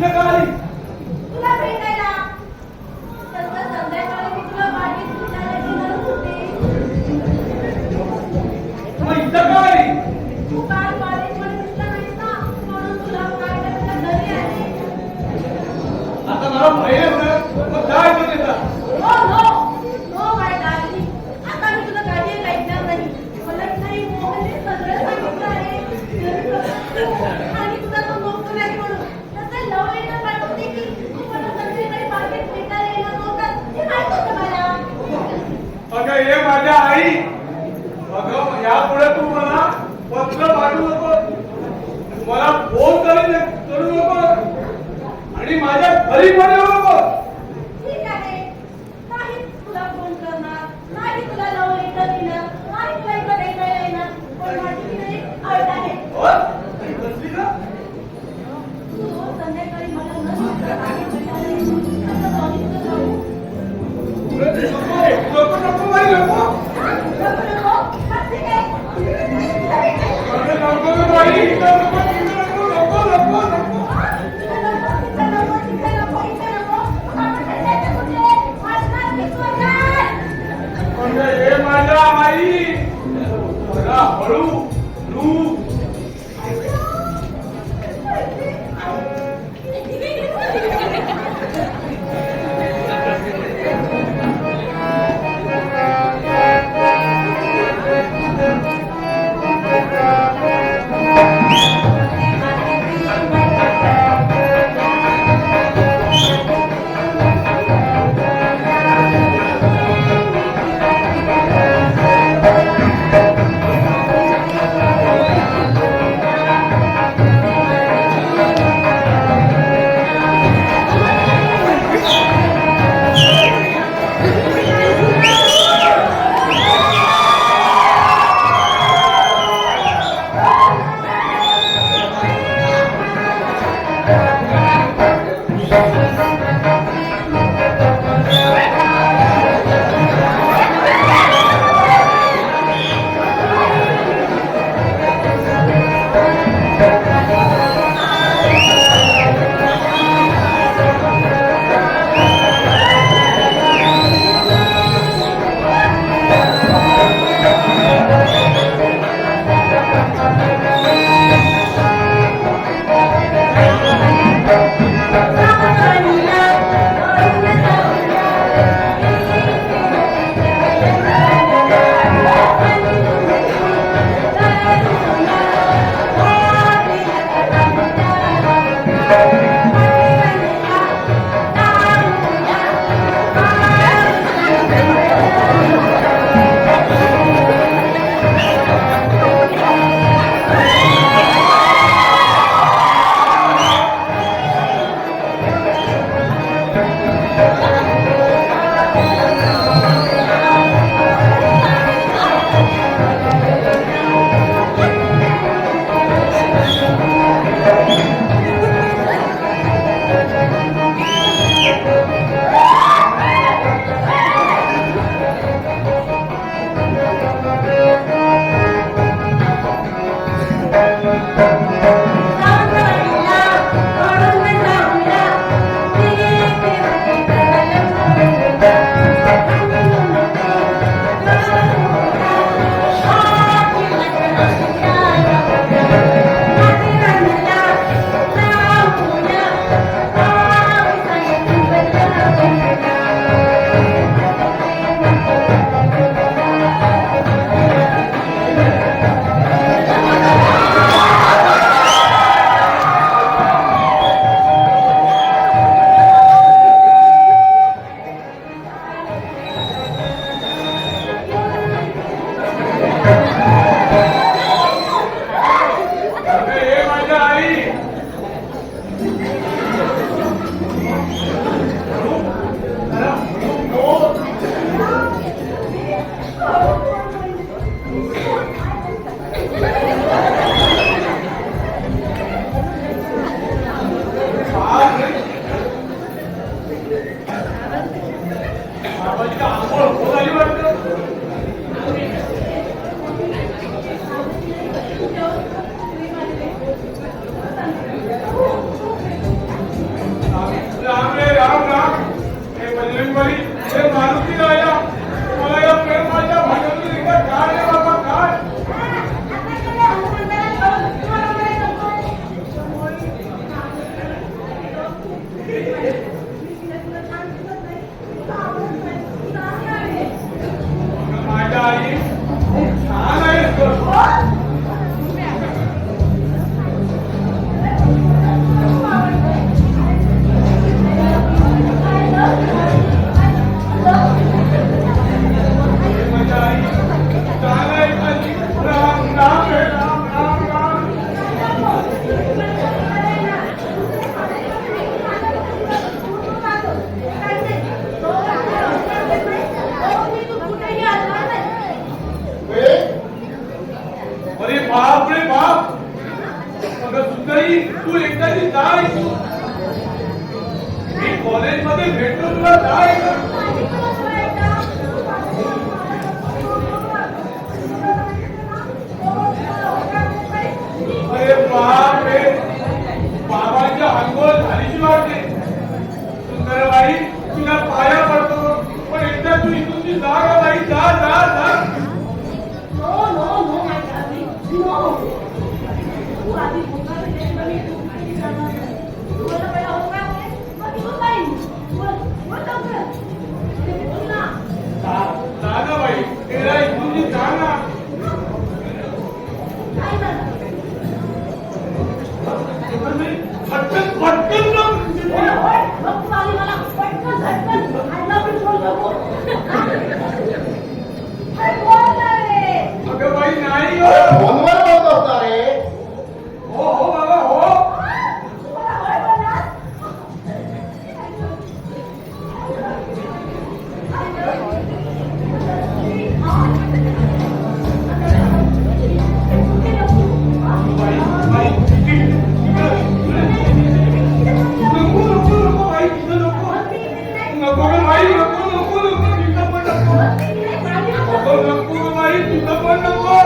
इथं का आली? तुला भेटायला. तसं संध्याकाळी मी तुला बागेत फिरायला घेणार होते. मग इथं का आली? तू काल कॉलेजमध्ये दिसला नाहीस ना, म्हणून तुला पाहायला तुला घरी आले. आता मला पाहिलं ना, मग काय ऐकून येतं? नो नो नो माय डार्लिंग, आता मी तुला काही ऐकणार नाही. मला नाही मोहनने सगळं सांगितलं आहे. आणि तुला तो नको नाही म्हणून तसं लव लेटर पाठवते की तू मला संध्याकाळी बागेत भेटायला येणार नव्हतास हे माहित होतं मला. अगं हे माझ्या आई, अगं यापुढे तू मला पत्र पाठवू नको, मला फोन करू नको आणि माझ्या घरी पण येऊ नको. ठीक आहे, नाही तुला फोन करणार, नाही तुला लव लेटर देणार, नाही तुला इथं भेटायला येणार, पण माझी तिथे एक अट आहे. कसली का? तू रोज संध्याकाळी मला न सांगता बागेत भेटायला येशील, असं कॉलेजचं जाऊ. नको नको बाई नको. नको नको, हा ठीक आहे. अरे नको नको बाई, इथं नको, तिथं नको, नको नको नको. म्हणजे हे माझ्या आई, जरा हळू तू. बाई तू एकदाची जा इथून. मी कॉलेजमध्ये भेटतो तुला, जा इथून. माझी तुला कळायचं. अरे बाप रे, बाबांच्या अंघोळ झालीची वाटते. सुंदरबाई तुला पाया पडतो, पण एकदा तू इथूनची जा ग बाई, जा जा जा. No, no, no, my darling. No. तू आधी होकार दिले तर मी तू किती जाणार. तू मला पहिला होकार दे, मग तू जाईन. बोल लवकर. बोल ना. जा ग बाई, एकदा इथूनची जा ना. काय झालं? पटकन पटकन जा. होय, मग तू आली मला पटकन झटकन I love you बोल नको. अरे बोल ना रे. अगं बाई नाही हो. फोनवर बोलत होता रे. हो हो बाबा हो. तू मला होय बोललास? बाई बाई नको नको नको बाई, तिथं नको. नको ग बाई, नको नको नको, तिथं पण नको. नको नको ग बाई, तिथं पण नको.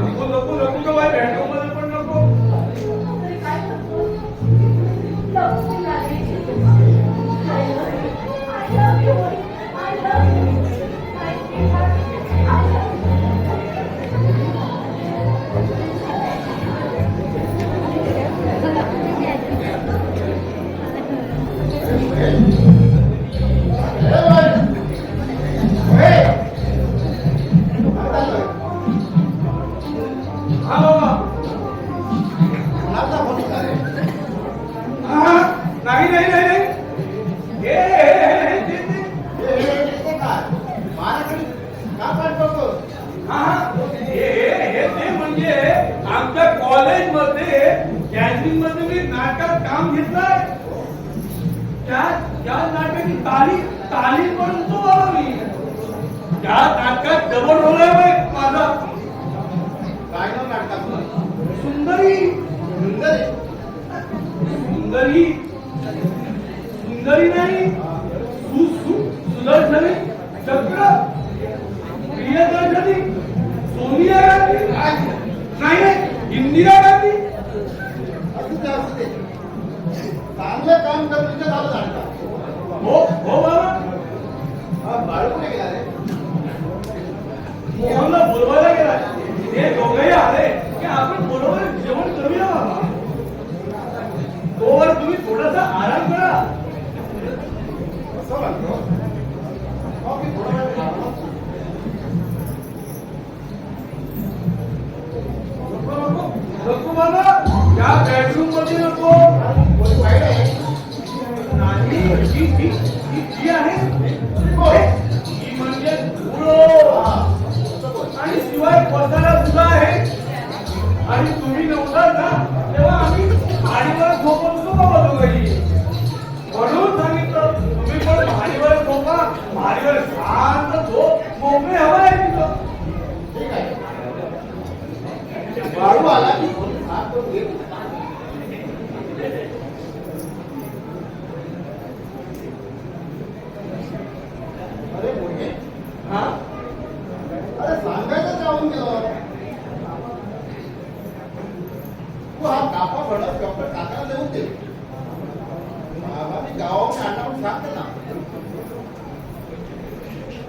नको नको नको ग बाई, बँडरूममध्ये पण नको. हा बाबा. कुणाचा फोन होता रे? हा नाही नाही नाही नाही. हे ते काय? माझ्याकडे का पाठवतोस? हा हे ते म्हणजे आमच्या कॉलेजमध्ये गॅदरिंग मध्ये मी नाटकात काम घेतलंय. त्या नाटकाची तालीम बनतो बाबा मी. त्या नाटकात डबल रोल आहे बाई माझा. काय नाव नाटकाचं? सुंदरी सुंदर आहे. सुंदरी सुंदरी नाही, सुदर्शनी चक्र प्रियदर्शनी सोनिया गांधी नाही नाही, इंदिरा गांधी. असू दे. चांगलं काम कर, तुझं झालं नाटक. हो हो बाबा. बाळू कुठे गेला रे? मोहनला बोलवायला गेला. हे दोघंही आले की आपण बरोबर जेवण करूया बाबा. तोवर तुम्ही थोडासा आराम करा. असं म्हणतो. मग मी थोडा वेळ थांबलो. नको नको नको बाबा, या बेडरूम मध्ये नको. कोणी वाईट आहे? नाही ही आहे. कोण? ही म्हणजे धुळो. हा, असं बोल. आणि शिवाय बसायला सुद्धा आहे. आणि तुम्ही नव्हता ना तेव्हा आम्ही भाडीवर झोपत होतो बाबा दोघंही. म्हणून सांगितलं तुम्ही पण भाडीवर झोपा. भाडीवर शांत झोप, मोकळे हवा आहे तिथं. ठीक आहे. बाळू आला की फोन हात तो घे. अरे मोठे, हा अरे सांगायचं जाऊन गेलो. तू हा कापा फडत डॉक्टर काकाला देऊन दे. बाबा मी गावात आठावून सांगते ना.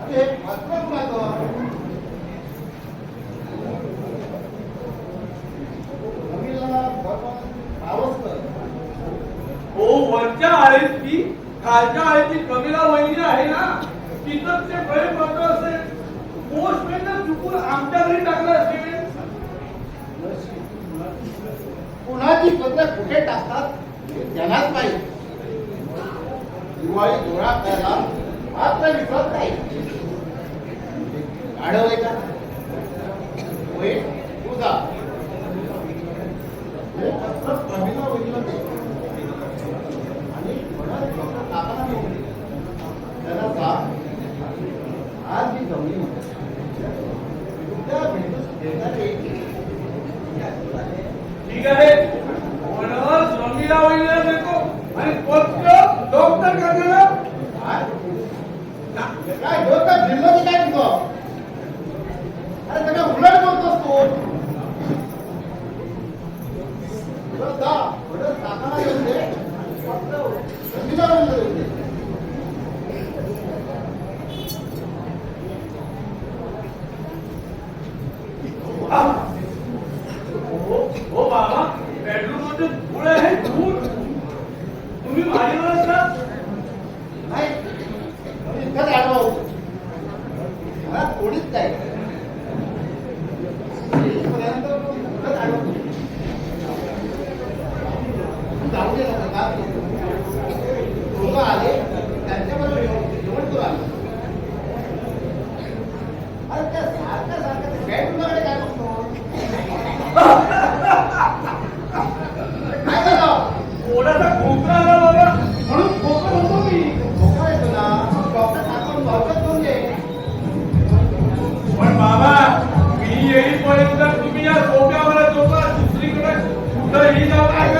अरे मात्र कुणाचं? मुलीला बरोबर आवडतं. हो, वरच्या आळीत ती खालच्या आळीची कमिला वहिनी आहे ना, तिथं ते प्रयोग करतो असेल. पोस्टमॅन चुकून आमच्या घरी टाकलं असेल. कुणाची पत्र कुठे टाकतात हे त्यांनाच पाहिजे. दिवाळी गोळा करायला मात्र विसरत नाही. आढळले का? होय, तू जा. हे पत्र प्रवीणा वहिनीला दे. आणि म्हणत डॉक्टर काकाला घेऊन दे. त्याला जा. आज मी जमली म्हणते. विचार करणारा काय डोक्यात फिरलं की काय तुझं? अरे त्याच्या उलट बोलतोस तू. थोडं जा, थोडं काकाला येऊन दे. संगीता बंद येऊन दे. हो बाबा, बेडरूम मध्ये धूळ आहे, धूळ. तुम्ही माझ्यावरच ना. नाही, आम्ही इतकंच आडवा होतो. मला थोडीच काय. इथपर्यंत इतकंच आडवा होतो. जाऊ दे ना, का? दोघं आले, त्यांच्याबरोबर जेवण करू आलो. अरे त्या सारखं बेडरूमकडे काय बघतो? काय झालं? थोडासा खोकला आला बाबा, म्हणून खोकत होतो मी. खोकला येतो ना, डॉक्टर सांगून औषध घेऊन घे. पण बाबा, मी येईपर्यंत तुम्ही या सोफ्यावर झोपा, दुसरीकडे कुठंही जाऊ नका.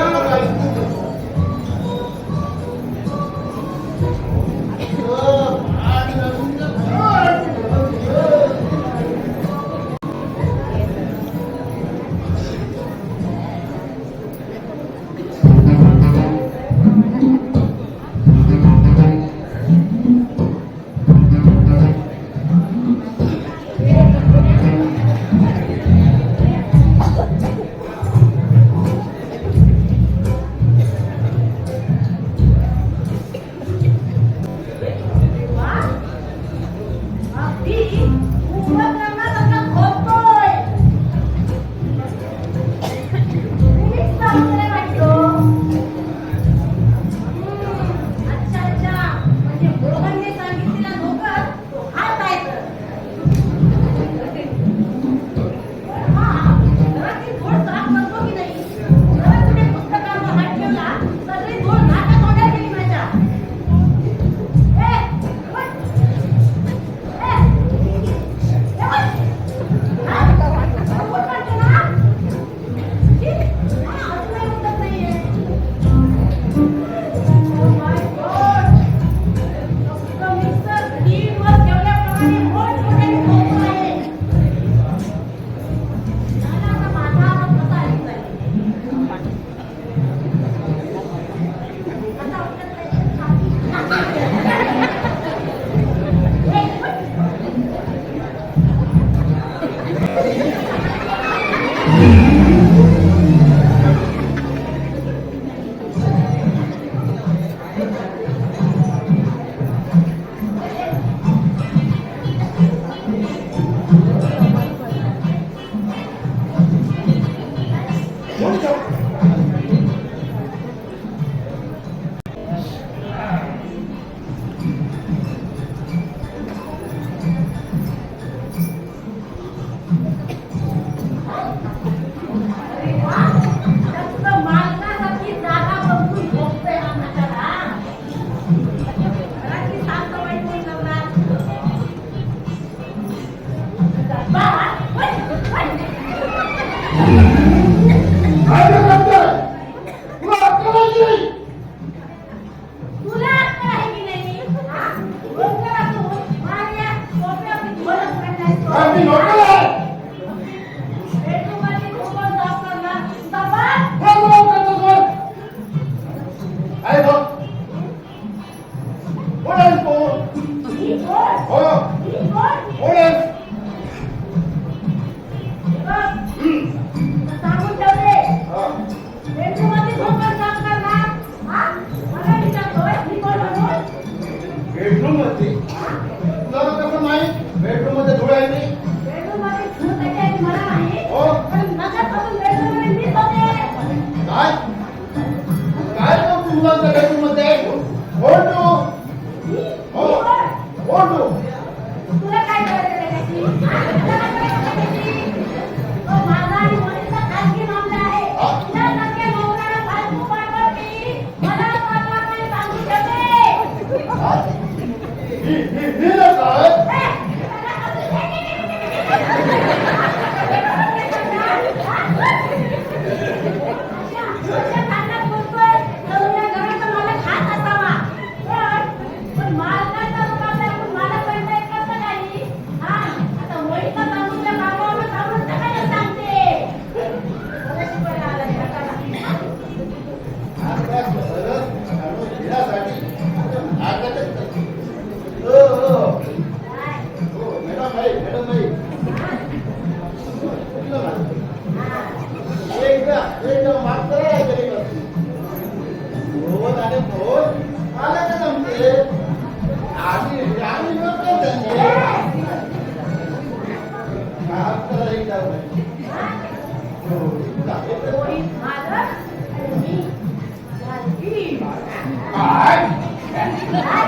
काय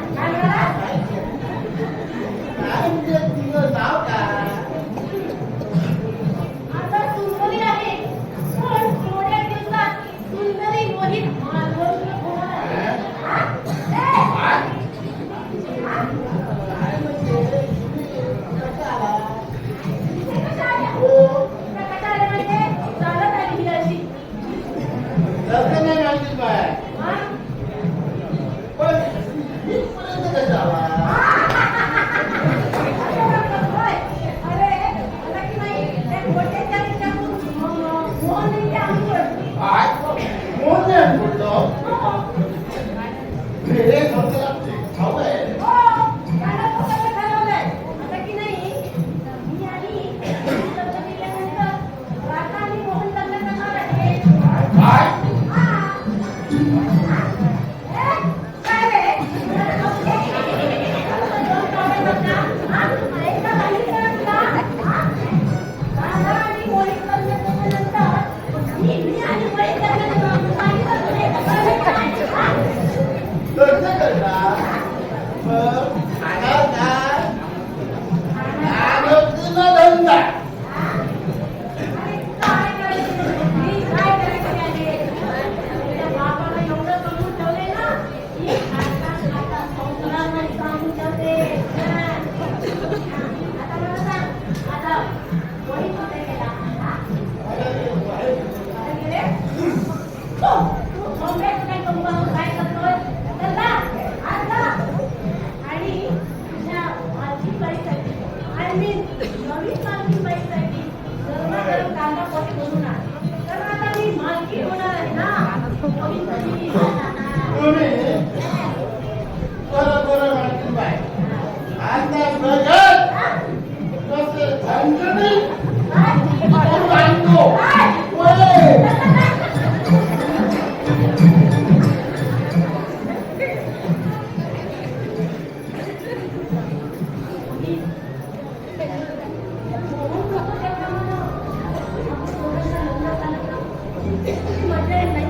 म्हणाला? काय म्हणजे तुझं नाव काय? आता सुंदरी आहे पण थोड्या दिवसात सुंदरी मोहित मालवण होणार आहे. काय म्हणजे कसा आला? तसं नाही माहिती बाय पण इथपर्यंत कसा आला? काय? कोण नाही बोललो? हे समजायला हवं आहे. काय? लग्न करणार? मग खाणार काय? खाणं पिणं धंदा. तुम्ही बरं माहिती बाय आता प्रगत कसे झणझणीत करून आणतो. वय. मजा येईल नाही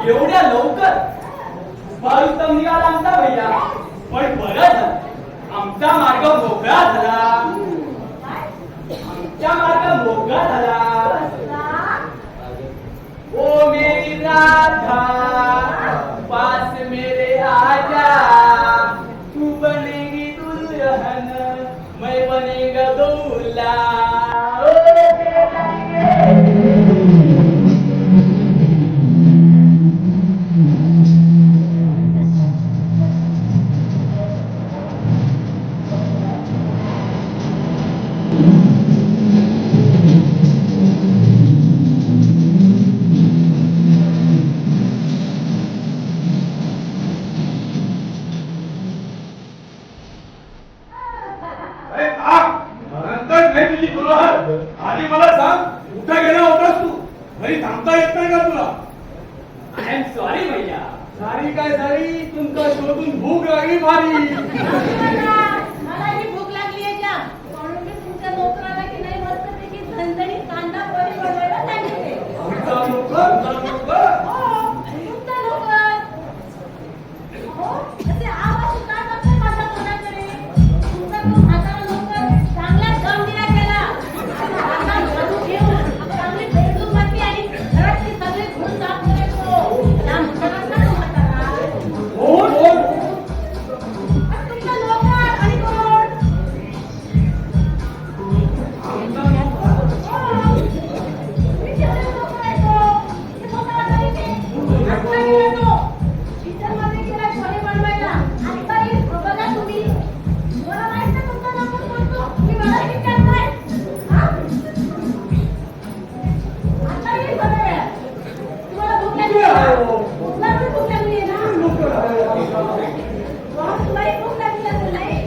एवढ्या लवकर मारुतम निघाला आमचा भैया. पण बरं झालं आमचा मार्ग मोकळा झाला. आमचा मार्ग मोकळा झाला. ओ मेरी राधा पास मेरे आजा, तू बनेगी दुल्हन मैं बनेगा दूल्हा. अरे थांब. नंतर नाही तुझी तुला आधी मला सांग कुठं गेला होतास तू? घरी थांबता येत नाही का तुला? आय एम सॉरी भैया. सारी काय सारी तुमका शोधून भूक लागली भारी. मला ही भूक लागली आहे जाम. म्हणून मी तुमच्या नोकराला की नाही मस्तपैकी झणझणीत कांदा पोळी बनवायला सांगितले. तुमचा नोकर हो, तुमचा नोकर. हो, असे आवाज का करताय माझ्या तोंडाकडे? तुमचा तो म्हातारा नोकर चांगला दम दिला त्याला. आता झाडू घेऊन चांगली बेडरूम मध्ये आणि घरातली सगळी धूळ साफ करायचो. त्या म्हाताराचा तो म्हातारा. कोण? तुमचा नोकर आणि कोण? आमचा नोकर. हो, मी तेवढे नोकर आहे तो. ते म्हातारा तरी ते. आत्ता गेला तो. किचनमध्ये गेला पोळी बनवायला. आत्ता येईल बघा तुम्ही. मला माहित नाही तुमचा नोकर कोणतो. तुम्ही मला विचारताय. हा? आत्ता येईल बघा वेळ. तुम्हाला भूक लागली आहे ना? तुला पण भूक लागली आहे ना? नोकर आहे. मग तुलाही भूक लागली असेल नाही?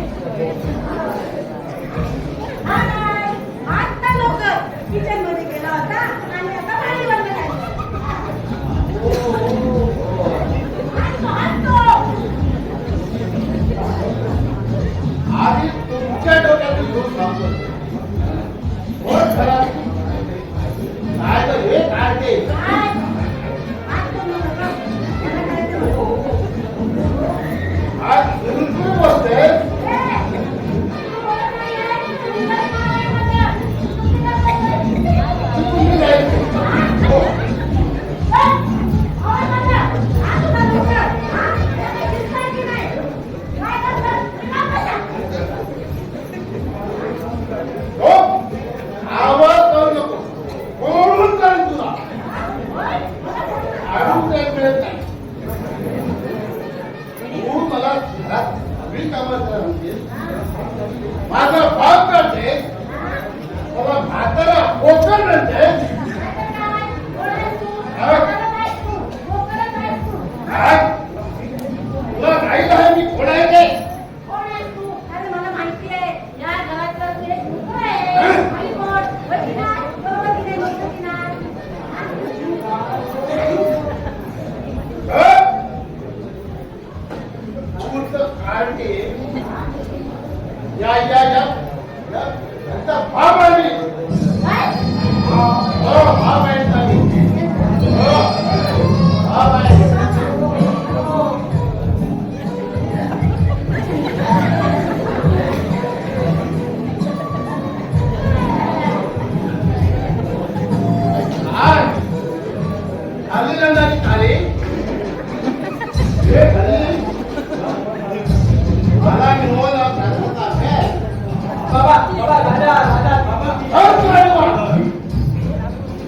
हा नाही. आत्ता लवकर किचनमध्ये गेला होता आणि आता भांडी बनवत आहे. आणतो, आणतो. आधी तुमच्या डोक्यातून दूर सांगतो कोण खरा काय तर हे काय ते काय? आणतो मग आता. मला काय ते बोलू. आज सुरू बसते ए, तू बोलत नाही आहे? तुम्ही काय माराय मला? तुम्ही काय बोलताय? तुम्ही जायचं हो. ए, आवाज माझा. आणतो ना लवकर. हा? त्याला दिसतंय की नाही? काय करतात? काम कशा? हो आवाज करू नको कोण करेल तुला होय? मला बोलू. आणून काही मिळत नाही तू मला घरात सगळी कामं करा म्हणतेस. माझा बाप करते मला म्हातारा पोकर म्हणते नाहीतर काय? कोण आहेस तू? हा? कोणाला आहेस तू? कोणाला आहेस तू? काय तुला माहित आहे मी कोण आहे ते कोण आहेस तू? अरे मला माहिती आहे. या घरातला तू एक नोकर आहे. आणि कोण? होय की नाही? बरोबर की नाही? बोलतो की नाही? पुढचं काढते या या या त्यांचा बाप आहे मी. काय? हो बाप आहे त्यांचा. हो बाप आहे आज खाली रंगाची थाळी हे खाली मला घेऊन दाखवता आहे. बाबा बाबा राजा राजा बाबा. हट तुला बोल.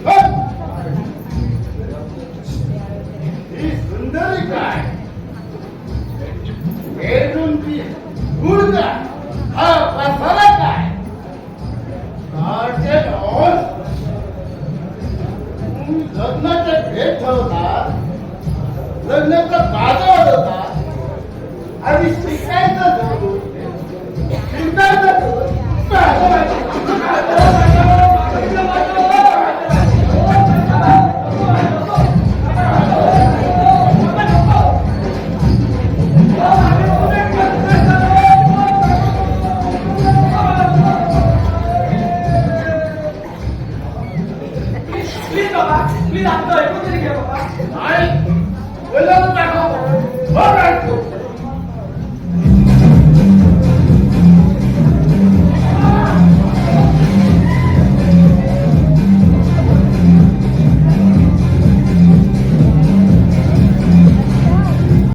हट. ही सुंदरी काय बेडरूमची गुड काय हा पसारा काय काढते राहून तुम्ही लग्नाचे भेट ठरवता लग्नाचं बाजा वाजवता आणि शिकायचं धरून शिकायचं धरून प्लीज बाबा प्लीज आमचं ऐकून तरी घ्या बाबा. नाही बोललो दाखव हो राजू